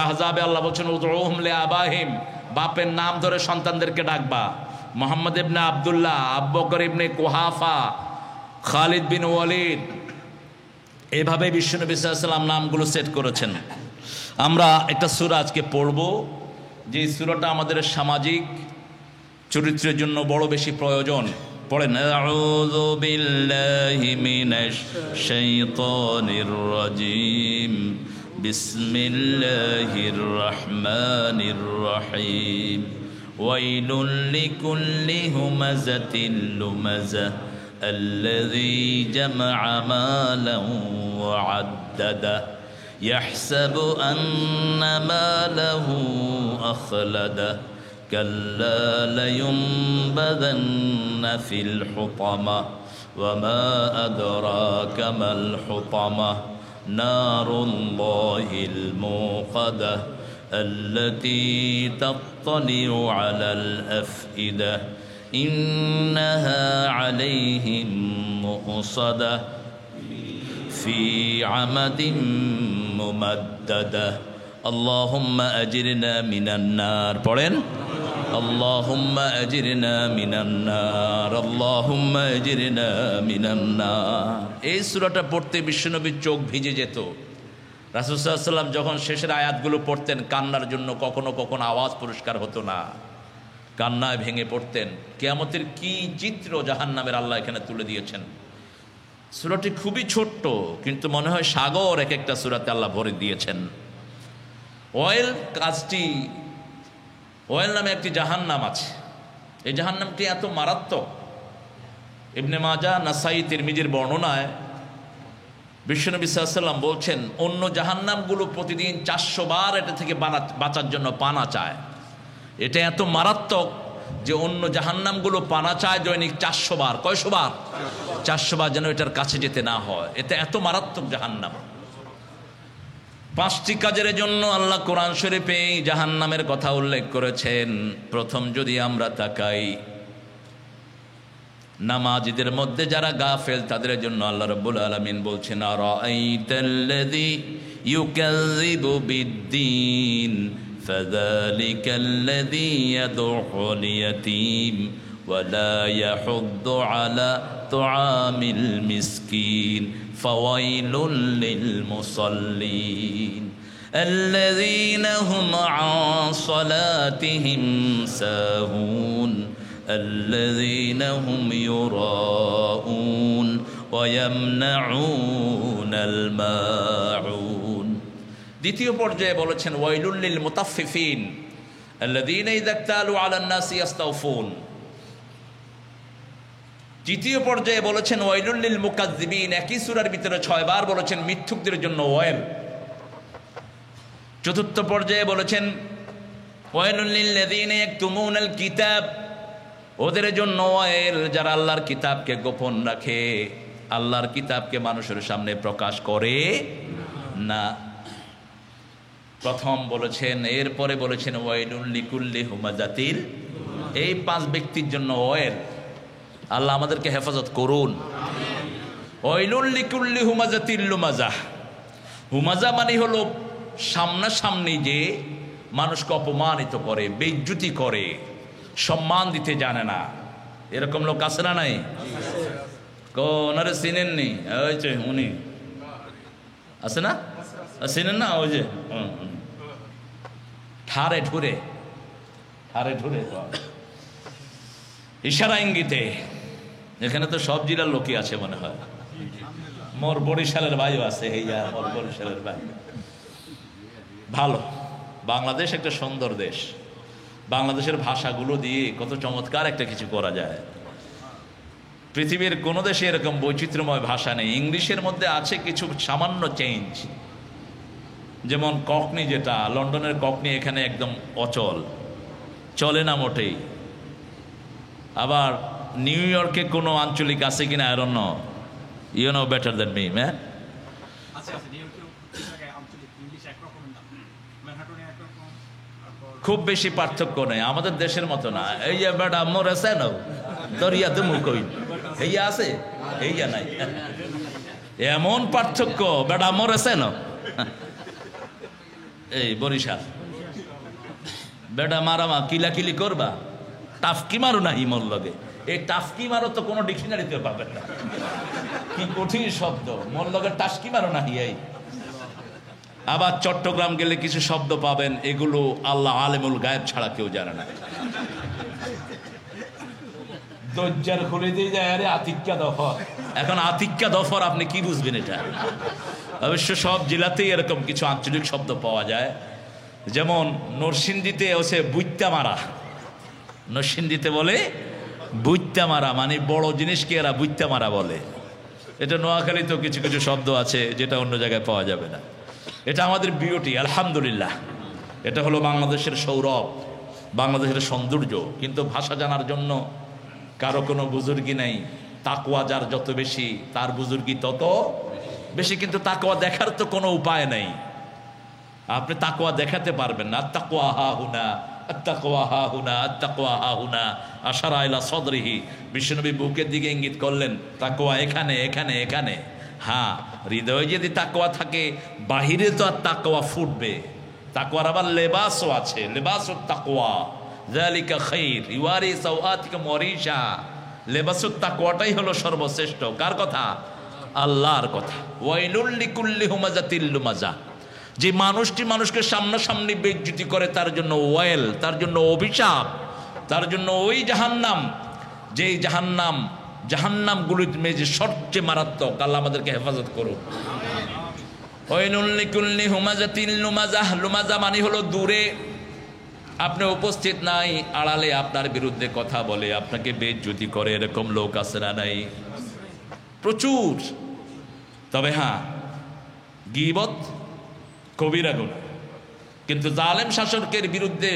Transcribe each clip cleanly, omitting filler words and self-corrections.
আহজাবে আল্লাহ বলছেন উদউহুম লিআবাহিম, বাপের নাম ধরে সন্তানদেরকে ডাকবা। মুহাম্মদ ইবনে আব্দুল্লাহ, আবু বকর ইবনে কুহাফা, খালিদ বিন ওয়ালিদ, এইভাবে বিশ্বনবী সাল্লাল্লাহু আলাইহি ওয়াসাল্লাম নামগুলো সেট করেছেন। আমরা একটা সূরা আজকে পড়ব, যে সূরাটা আমাদের সামাজিক চরিত্রের জন্য বড় বেশি প্রয়োজন। পড়েন, আউযু বিল্লাহি মিনাশ শাইতানির রাজিম, বিসমিল্লাহির রহমানির রহিম, ওয়াইলুল লিকুল্লি হুমাযাতিল লুমাযা আল্লাযী জামা'a মালান ওয়া 'আদ্দাদা ইয়াহসাবু আন্না মালাহু আখলাদা কাল্লা লায়ুনবাযান্না ফিল হুতামা ওয়া মা আদরাকা মাল হুতামা নারুল্লাহিল মুকাদা আল্লাতী তাত্তালিউ আলাল আফইদা ইন্নাহা আলাইহিম মুসাদা ফি আমাদিন মুমাদ্দাদা আল্লাহুম্মা আজিরনা মিনান নার। পড়েন, আল্লাহুম্মা আজিরনা মিনান নার, আল্লাহুম্মা আজিরনা মিনান নার। এই সূরাটা পড়তে বিশ্বনবীর চোখ ভিজে যেত। রাসূল সাল্লাল্লাহু আলাইহি ওয়াসাল্লাম যখন শেষের আয়াতগুলো পড়তেন, কান্নার জন্য কখনো কখনো আওয়াজ পরিষ্কার হতো না, কান্নায় ভেঙে পড়তেন। কিয়ামতের কি চিত্র জাহান্নামের আল্লাহ এখানে তুলে দিয়েছেন। সূরাটি খুবই ছোট্ট, কিন্তু মনে হয় সাগর এক একটা সূরাতে আল্লাহ ভরে দিয়েছেন। ওয়েল নামে একটি জাহান্নাম আছে। এই জাহান্নামটি এত মারাত্মক, ইবনে মাজাহ, নাসাই, তিরমিজির বর্ণনায় বিশ্বনবী সাল্লাল্লাহু আলাইহি ওয়াসাল্লাম বলছেন, অন্য জাহান্নামগুলো প্রতিদিন 400 বার এটা থেকে বাঁচার জন্য পানা চায়। এটা এত মারাত্মক যে অন্য জাহান্নামগুলো পানা চায় দৈনিক 400 বার। কয়শো বার? 400 বার, যেন এটার কাছে যেতে না হয়। এটা এত মারাত্মক জাহান্নাম। 5টি কাজের জন্য আল্লাহ কোরআন শরীফে জাহান্নামের কথা উল্লেখ করেছেন। প্রথম যদি আমরা তাকাই, নামাজীদের মধ্যে যারা গাফেল তাদের জন্য আল্লাহ রাব্বুল আলামিন বলছেন, আরাআইতাল্লাযী ইউকাযযিবু বিদ্দীন ফাযালিকাল্লাযী ইয়াদউল ইয়াতীম ওয়া লা ইয়াহুদ্দু আলা তুআমিল মিসকিন ফাওয়াইলুল লিল মুসাল্লিন আল্লাযীনা হুম আন সালাতিহিম সাহুন আল্লাযীনা হুম ইউরাউন ওয়া ইয়ামনাউনাল মাউন। দ্বিতীয় পর্যায়ে বলেছেন, ওয়াইলুল লিল মুতাফফিফিন আল্লাযীনা ইযা ইক্তালু আলান নাসি ইস্তাওফুন। তৃতীয় পর্যায়ে বলেছেন, ওয়াইলুল লিল মুকাজ্জিবিন। একই সূরার ভিতরে 6 বার বলেছেন মিথ্যুকদের জন্য ওয়াইল। চতুর্থ পর্যায়ে বলেছেন, ওয়াইলুল লিল্লাযীনা ইয়াকতুমুনাল কিতাব। ওদের জন্য ওয়াইল যারা আল্লাহর কিতাবকে গোপন রাখে, আল্লাহর কিতাবকে মানুষের সামনে প্রকাশ করে না। প্রথম বলেছেন, এরপরে বলেছেন ওয়াইলুল লিকুল্লি হুমাযাতিল। এই 5 ব্যক্তির জন্য ওয়াইল। আল্লাহ আমাদেরকে হেফাজত করুন। ওয়াইলুল লিকুল্লি হুমাযাতিল লুমাযা। হুমাযা মানে হলো সামনাসামনি যে মানুষকে অপমানিত করে, বেইজ্জতি করে, সম্মান দিতে জানে না। এরকম লোক আছে না নাই? ওনারে চিনেননি? ওই যে উনি আছে না, চিনেন না? ওই যে ঠারে ঠুরে ইশারা ইঙ্গিতে। এখানে তো সব জেলার লোকই আছে মনে হয়। মোর বরিশালের ভাইও আছে, মোর বরিশালের ভাই। ভালো, বাংলাদেশ একটা সুন্দর দেশ। বাংলাদেশের ভাষাগুলো দিয়ে কত চমৎকার একটা কিছু করা যায়। পৃথিবীর কোনো দেশে এরকম বৈচিত্র্যময় ভাষা নেই। ইংলিশের মধ্যে আছে কিছু সামান্য চেঞ্জ, যেমন ককনি, যেটা লন্ডনের ককনি এখানে একদম অচল, চলে না মোটেই। আবার নিউ ইয়র্কে কোনো আঞ্চলিক আছে কিনা I don't know, you know better than me man. খুব বেশি পার্থক্য নেই, আমাদের দেশের মতো না। এই যে বেটা মোর আছে না দরিয়া তুমি কই হেয়া আছে, হেয়া নাই, এমন পার্থক্য। বেটা মোর আছে না এই বরিশাল বেটা মারামা কিলাকিলি করবা, টাফকি মারো না হিমল লগে। এই টাফকি মারো তো কোনো ডিকশনারিতে পাবেন না, কি কঠিন শব্দ। মোর লগে টাফকি মারো না হিয়াই। আবার চট্টগ্রাম গেলে কিছু শব্দ পাবেন, এগুলো আল্লাহ আলেমুল গায়েব ছাড়া কেউ জানে না। দজ্জার খুলে দিয়ে যায় আরে আতিক্কা দফর। এখন আতিক্কা দফর আপনি কি বুঝবেন এটা? অবশ্য সব জেলাতেই এরকম কিছু আঞ্চলিক শব্দ পাওয়া যায়। যেমন নরসিংদীতে হচ্ছে বুইত্তা মারা, নরসিংদীতে বলে বুইত্তা মারা, মানে বড় জিনিসকে এরা বুইত্তা মারা বলে। এটা নোয়াখালীতেও কিছু কিছু শব্দ আছে যেটা অন্য জায়গায় পাওয়া যাবে না। এটা আমাদের বিউটি, আলহামদুলিল্লাহ। এটা হলো বাংলাদেশের সৌরভ, বাংলাদেশের সৌন্দর্য। কিন্তু ভাষা জানার জন্য কারো কোনো বুজুর্গি নেই। তাকওয়া যার যত বেশি তার বুজুর্গি তত বেশি। কিন্তু তাকওয়া দেখার তো কোনো উপায় নেই, আপনি তাকওয়া দেখাতে পারবেন না। আত্তাকওয়া হা হুনা, আত্তাকওয়া হা হুনা, আত্তাকওয়া হা হুনা, আশারা ইলা সদরিহি। বিশ্বনবী বুকের দিকে ইঙ্গিত করলেন তাকওয়া এখানে এখানে এখানে। হ্যাঁ, হৃদয়ে যদি তাকওয়া থাকে বাহিরে তো আর তাকওয়া ফুটবে। তাকওয়ার আবার লেবাসও আছে, লেবাসুত তাকওয়া যালিকা খাইর ইওয়ারি সাওআতিকা মরিশা। লেবাসুত তাকওয়াটাই হলো সর্বশ্রেষ্ঠ। কার কথা? আল্লাহর কথা। ওয়াইলুল লিকুল্লি হুমাজাতিল লুমাজা। যে মানুষটি মানুষকে সামনাসামনি বেইজ্জতি করে তার জন্য ওয়াইল, তার জন্য অভিশাপ, তার জন্য ওই জাহান্নাম, যেই জাহান্নামগুলির মেঝে সবচেয়ে মারাত্মক। আল্লাহ আমাদেরকে হেফাজত করুন। ওয়াইলুল লিকুল্লি হুমাজাতিল লুমাজা। লুমাজা মানে হলো দূরে, আপনি উপস্থিত নাই, আড়ালে আপনার বিরুদ্ধে কথা বলে, আপনাকে বেইজ্জতি করে, এরকম লোক আছে না নাই? প্রচুর। তবে হ্যাঁ, গীবত কবিরা গুনাহ। কিন্তু জালেম শাসকের বিরুদ্ধে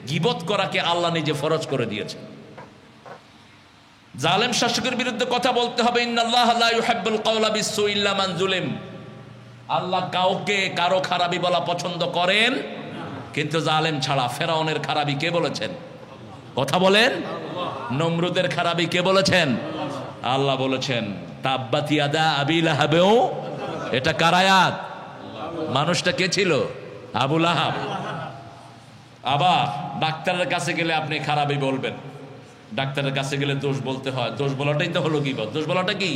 গীবত করাকে আল্লাহ নিজে ফরজ করে দিয়েছে। জালেম শাসকের বিরুদ্ধে কথা বলতে হবে। ইন্নাল্লাহা লা ইউহিব্বুল কাওলা বিসসুই ইল্লা মান যুলিম। আল্লাহ কাউকে কারো খারাপি বলা পছন্দ করেন, কিন্তু জালেম ছাড়া। ফেরাউনের খারাপি কে বলেছেন? কথা বলেন। নমরুদের খারাপি কে বলেছেন? আল্লাহ বলেছেন তাব্বাত ইয়াদা আবি লাহাবেও। এটা কার আয়াত? মানুষটা কে ছিল? আবু লাহাব। আবার ডাক্তারের কাছে গেলে আপনি খারাপই বলবেন। ডাক্তারের কাছে গেলে দোষ বলতে হয়। দোষ বলাটাই তো হলো গীবত। দোষ বলাটা কি?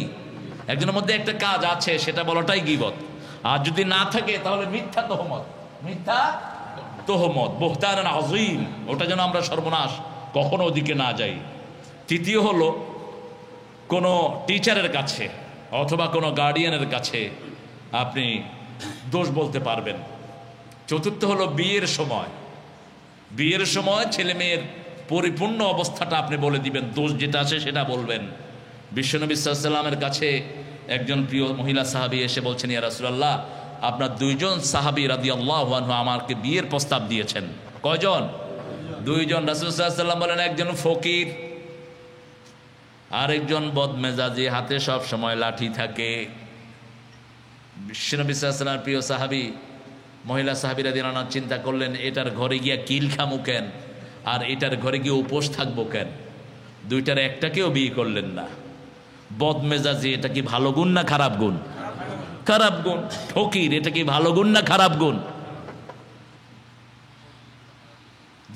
একজনের মধ্যে একটা কাজ আছে, সেটা বলাটাই গীবত। আর যদি না থাকে তাহলে মিথ্যা তোহমত, মিথ্যা তোহমত, বুহতান আযীম। ওটা যেন আমরা সর্বনাশ কখনো ওদিকে না যাই। তৃতীয় হলো কোনো টিচারের কাছে অথবা কোনো গার্ডিয়ানের কাছে আপনি দোষ বলতে পারবেন। চতুর্থ হলো বিয়ের সময় ছেলে মেয়ের পরিপূর্ণ অবস্থাটা আপনি বলে দিবেন, দোষ যেটা আছে সেটা বলবেন। বিশ্বনবী সাল্লাল্লাহু আলাইহি ওয়াসাল্লামের কাছে একজন প্রিয় মহিলা সাহাবী এসে বলছেন, ইয়া রাসূলুল্লাহ, আপনার দুইজন সাহাবী রাদিয়াল্লাহু আনহু আমাকে বিয়ের প্রস্তাব দিয়েছেন। কয়জন? দুইজন। রাসূল সাল্লাল্লাহু আলাইহি ওয়াসাল্লাম বলেন একজন ফকির, আরেকজন বদমেজাজি, হাতে সব সময় লাঠি থাকে। বিশ্বনবী সাল্লাল্লাহু আলাইহি ওয়াসাল্লামের প্রিয় সাহাবী মহিলা সাহাবী রাদিয়াল্লাহু আনহা চিন্তা করলেন, এটার ঘরে গিয়া কিল খামু কেন, আর এটার ঘরে গিয়ে উপোস থাকবো কেন? দুইটার একটাকেও বিয়ে করলেন না। বদমেজাজি, এটা কি ভালো গুণ না খারাপ গুণ? খারাপ গুণ। ফকির, এটা কি ভালো গুণ না খারাপ গুণ?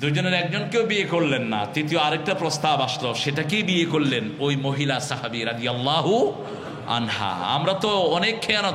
দুইজনের একজনকেও বিয়ে করলেন না। তৃতীয় আরেকটা প্রস্তাব আসলো, সেটাকেই বিয়ে করলেন ওই মহিলা সাহাবী রাদিয়াল্লাহু আনহা। আমরা তো অনেক খেয়ানত